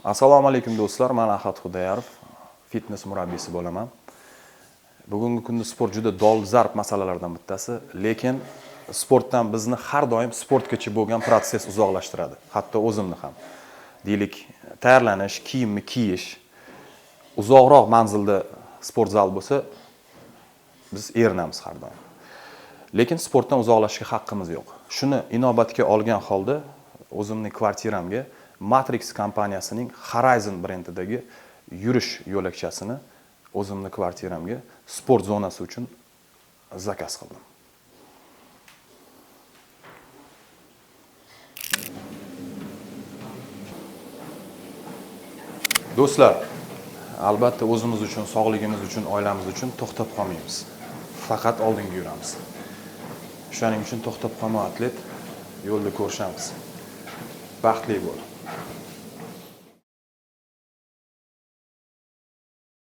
Assalomu alaykum do'stlar, men Ahad Xudayarov, fitness murabbiysi bo'laman. Bugungi kunda sport juda dolzarb masalalardan bittasi, lekin sportdan bizni har doim sportgacha bo'lgan proses uzoqlashtiradi. Hatto o'zimni ham. Deylik, tayyorlanish, kiyimni kiyish, uzoqroq manzilda sport zal bo'lsa, biz erinamiz har doim. Lekin sportdan uzoqlashishga haqqimiz yo'q. Shuni inobatga olgan holda o'zimning kvartiramga Matrix kompaniyasining Horizon brendidagi yurish yo'lakchasini o'zimning kvartiramga sport zonasi uchun zakaz qildim. Do'stlar, albatta o'zimiz uchun, sog'ligimiz uchun, oilamiz uchun to'xtab qolmaymiz. Faqat oldinga yuramiz. Shuning uchun to'xtab qolma atlet, yo'lda ko'rishamiz. Baxtli bo'l.